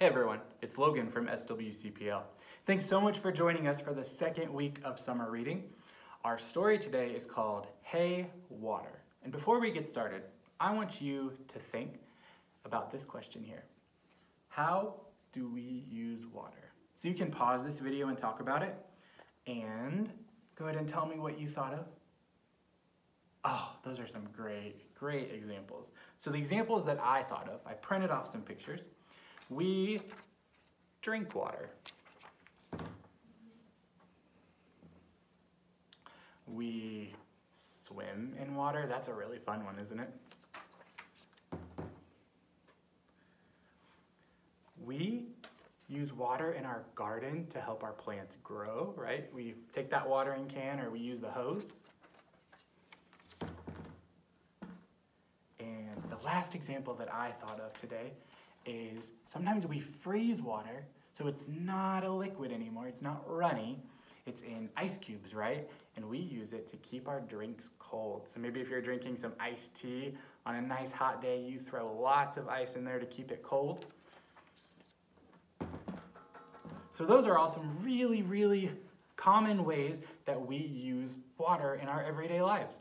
Hey everyone, it's Logan from SWCPL. Thanks so much for joining us for the second week of summer reading. Our story today is called Hey Water. And before we get started, I want you to think about this question here. How do we use water? So you can pause this video and talk about it, and go ahead and tell me what you thought of. Oh, those are some great examples. So the examples that I thought of, I printed off some pictures. We drink water. We swim in water. That's a really fun one, isn't it? We use water in our garden to help our plants grow, right? We take that watering can or we use the hose. And the last example that I thought of today is sometimes we freeze water so it's not a liquid anymore, it's not runny, it's in ice cubes, right? And we use it to keep our drinks cold. So maybe if you're drinking some iced tea on a nice hot day, you throw lots of ice in there to keep it cold. So those are all some really common ways that we use water in our everyday lives.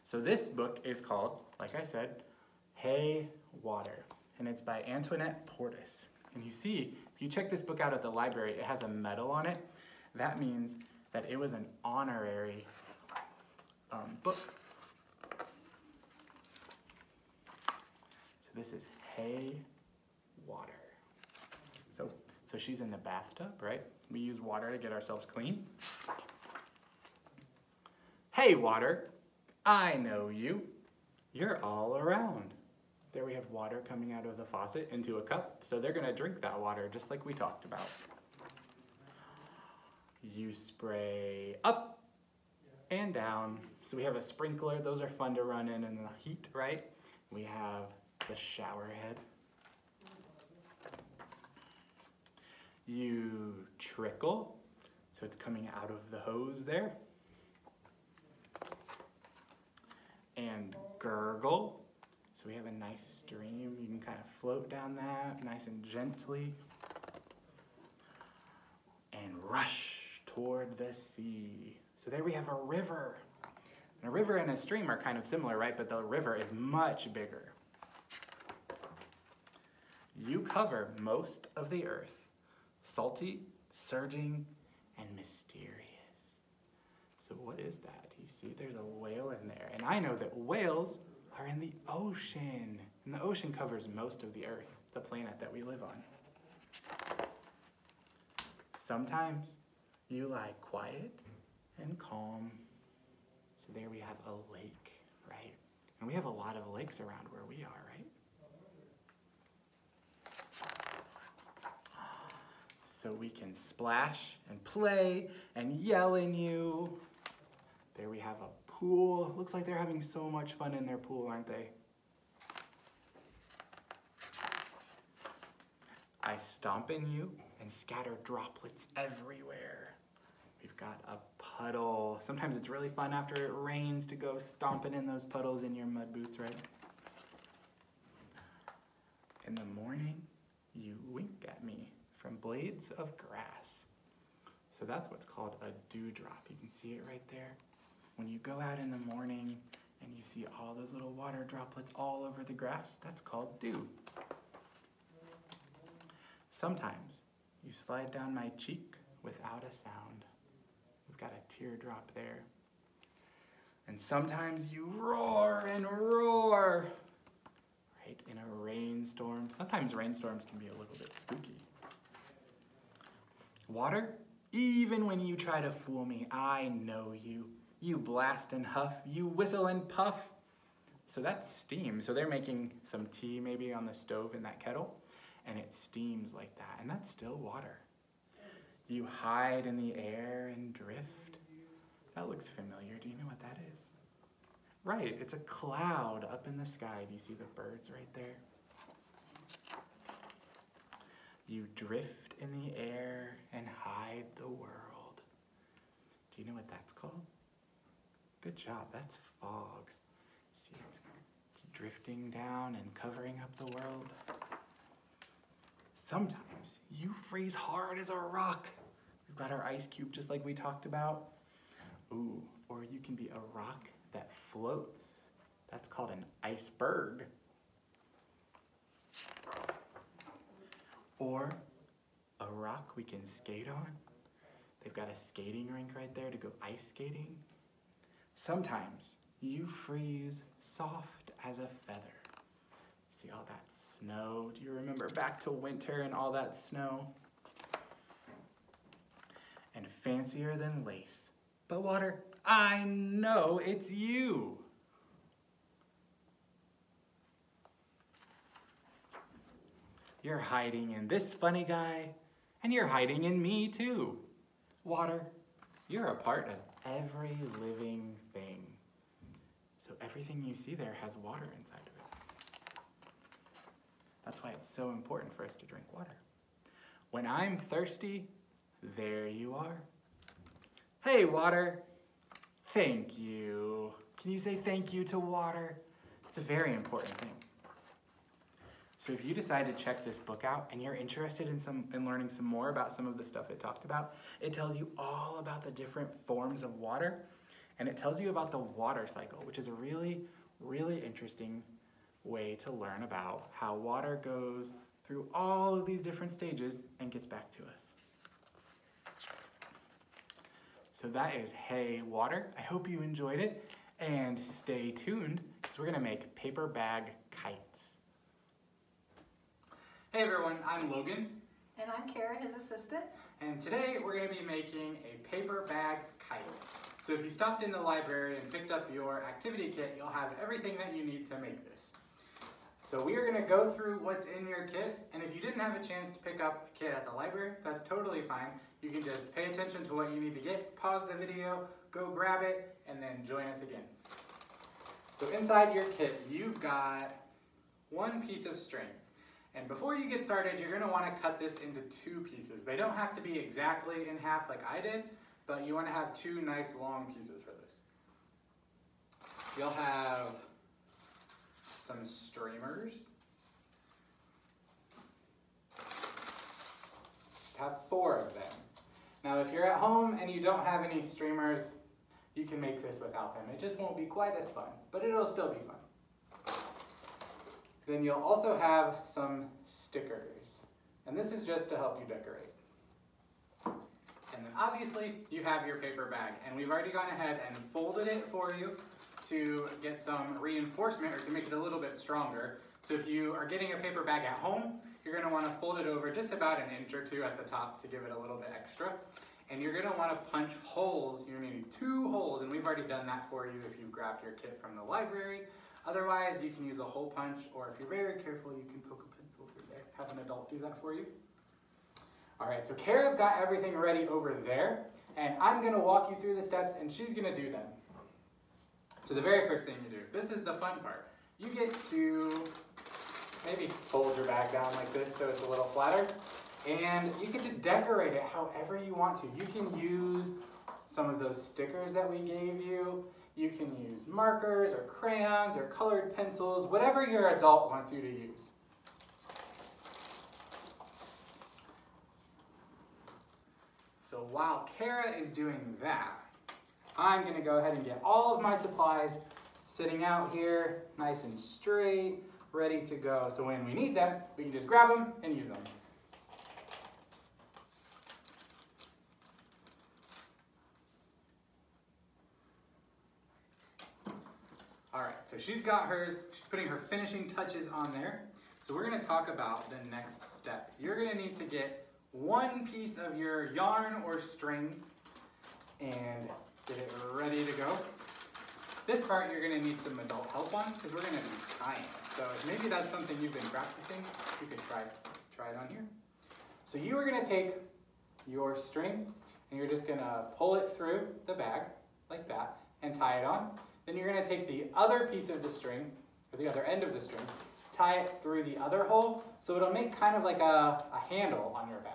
So this book is called, like I said, Hey Water, and it's by Antoinette Portis. And you see, if you check this book out at the library, it has a medal on it. That means that it was an honorary book. So this is Hey Water. So she's in the bathtub, right? We use water to get ourselves clean. Hey water, I know you. You're all around. There we have water coming out of the faucet into a cup, so they're gonna drink that water just like we talked about. You spray up and down. So we have a sprinkler, those are fun to run in the heat, right? We have the shower head. You trickle, so it's coming out of the hose there. And gurgle, so we have a nice stream. You can kind of float down that nice and gently. And rush toward the sea. So there we have a river. And a river and a stream are kind of similar, right? But the river is much bigger. You cover most of the earth. Salty, surging, and mysterious. So what is that? You see there's a whale in there. And I know that whales are in the ocean. And the ocean covers most of the earth, the planet that we live on. Sometimes you lie quiet and calm. So there we have a lake, right? And we have a lot of lakes around where we are, right? So we can splash and play and yell in you. There we have a pool. Looks like they're having so much fun in their pool, aren't they? I stomp in you and scatter droplets everywhere. We've got a puddle. Sometimes it's really fun after it rains to go stomping in those puddles in your mud boots, right? In the morning, you wink at me from blades of grass. So that's what's called a dewdrop. You can see it right there. When you go out in the morning and you see all those little water droplets all over the grass, that's called dew. Sometimes you slide down my cheek without a sound. We've got a teardrop there. And sometimes you roar and roar, right, in a rainstorm. Sometimes rainstorms can be a little bit spooky. Water, even when you try to fool me, I know you. You blast and huff, you whistle and puff. So that's steam. So they're making some tea maybe on the stove in that kettle, and it steams like that, and that's still water. You hide in the air and drift. That looks familiar. Do you know what that is? Right, it's a cloud up in the sky. Do you see the birds right there? You drift in the air and hide the world. Do you know what that's called? Good job, that's fog. See, it's drifting down and covering up the world. Sometimes you freeze hard as a rock. We've got our ice cube just like we talked about. Ooh, or you can be a rock that floats. That's called an iceberg. Or a rock we can skate on. They've got a skating rink right there to go ice skating. Sometimes you freeze soft as a feather. See all that snow? Do you remember back to winter and all that snow? And fancier than lace. But water, I know it's you. You're hiding in this funny guy, and you're hiding in me too. Water, you're a part of every living thing. So everything you see there has water inside of it. That's why it's so important for us to drink water. When I'm thirsty, there you are. Hey, water, thank you. Can you say thank you to water? It's a very important thing. So if you decide to check this book out and you're interested in learning some more about some of the stuff it talked about, it tells you all about the different forms of water, and it tells you about the water cycle, which is a really, really interesting way to learn about how water goes through all of these different stages and gets back to us. So that is Hey Water. I hope you enjoyed it, and stay tuned because we're gonna make paper bag kites. Hey everyone, I'm Logan. And I'm Kara, his assistant. And today we're going to be making a paper bag kite. So if you stopped in the library and picked up your activity kit, you'll have everything that you need to make this. So we are going to go through what's in your kit, and if you didn't have a chance to pick up a kit at the library, that's totally fine. You can just pay attention to what you need to get, pause the video, go grab it, and then join us again. So inside your kit, you've got one piece of string. And before you get started, you're going to want to cut this into two pieces. They don't have to be exactly in half like I did, but you want to have two nice long pieces for this. You'll have some streamers. Have 4 of them. Now if you're at home and you don't have any streamers, you can make this without them. It just won't be quite as fun, but it'll still be fun. Then you'll also have some stickers, and this is just to help you decorate. And then obviously you have your paper bag, and we've already gone ahead and folded it for you to get some reinforcement or to make it a little bit stronger. So if you are getting a paper bag at home, you're going to want to fold it over just about 1 inch or 2 at the top to give it a little bit extra. And you're going to want to punch holes. You're going to need 2 holes, and we've already done that for you if you grabbed your kit from the library. Otherwise, you can use a hole punch, or if you're very careful, you can poke a pencil through there. Have an adult do that for you. All right, so Kara's got everything ready over there, and I'm gonna walk you through the steps, and she's gonna do them. So the very first thing you do, this is the fun part. You get to maybe fold your bag down like this so it's a little flatter, and you get to decorate it however you want to. You can use some of those stickers that we gave you. You can use markers or crayons or colored pencils, whatever your adult wants you to use. So while Kara is doing that, I'm going to go ahead and get all of my supplies sitting out here, nice and straight, ready to go. So when we need them, we can just grab them and use them. All right, so she's got hers. She's putting her finishing touches on there. So we're going to talk about the next step. You're going to need to get 1 piece of your yarn or string and get it ready to go. This part you're going to need some adult help on because we're going to be tying it. So maybe that's something you've been practicing. You could try it on here. So you are going to take your string and you're just going to pull it through the bag like that and tie it on. Then you're going to take the other piece of the string, or the other end of the string, tie it through the other hole, so it'll make kind of like a handle on your bag.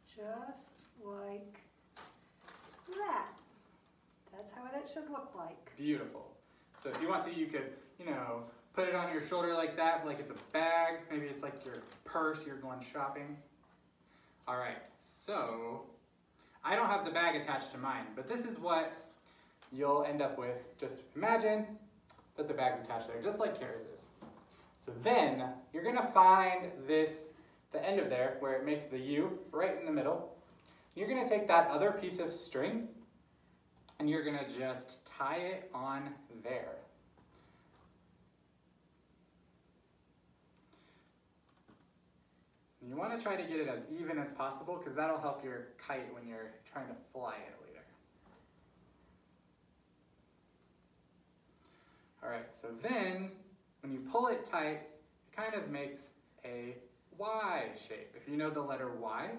Just like that. That's how it should look like. Beautiful. So if you want to, you could, put it on your shoulder like that, like it's a bag. Maybe it's like your purse, you're going shopping. All right, so I don't have the bag attached to mine, but this is what you'll end up with. Just imagine that the bag's attached there, just like Kara's is. So then you're gonna find this, the end of there, where it makes the U right in the middle. You're gonna take that other piece of string and you're gonna just tie it on there. And you wanna try to get it as even as possible because that'll help your kite when you're trying to fly it later. All right, so then when you pull it tight, it kind of makes a Y shape. If you know the letter Y,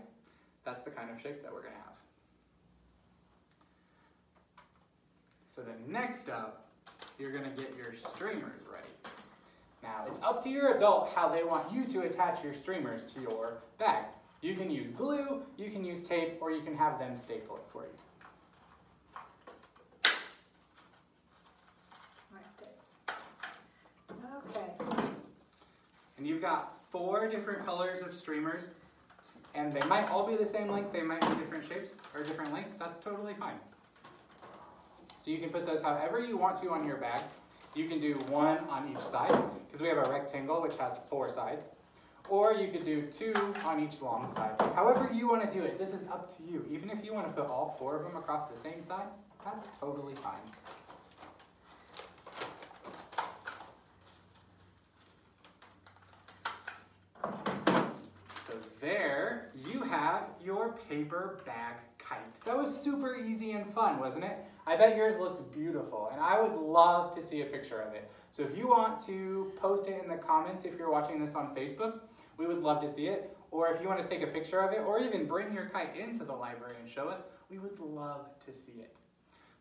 that's the kind of shape that we're gonna have. So then next up, you're gonna get your streamers ready. Now, it's up to your adult how they want you to attach your streamers to your bag. You can use glue, you can use tape, or you can have them staple it for you. Okay. And you've got 4 different colors of streamers, and they might all be the same length, they might be different shapes or different lengths, that's totally fine. So you can put those however you want to on your bag. You can do 1 on each side, because we have a rectangle which has 4 sides. Or you could do 2 on each long side. However you want to do it, this is up to you. Even if you want to put all 4 of them across the same side, that's totally fine. So there you have your paper bag kite. That was super easy and fun, wasn't it? I bet yours looks beautiful, and I would love to see a picture of it. So if you want to post it in the comments if you're watching this on Facebook, we would love to see it. Or if you want to take a picture of it, or even bring your kite into the library and show us, we would love to see it.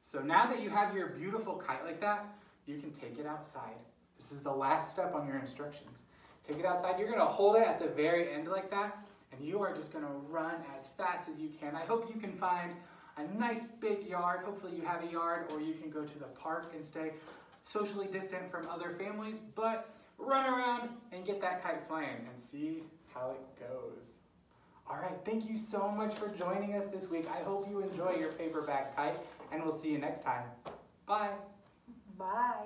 So now that you have your beautiful kite like that, you can take it outside. This is the last step on your instructions. Take it outside, you're gonna hold it at the very end like that, and you are just gonna run as fast as you can. I hope you can find a nice big yard. Hopefully you have a yard, or you can go to the park and stay socially distant from other families, but run around and get that kite flying and see how it goes. All right, thank you so much for joining us this week. I hope you enjoy your paper bag kite, and we'll see you next time. Bye. Bye.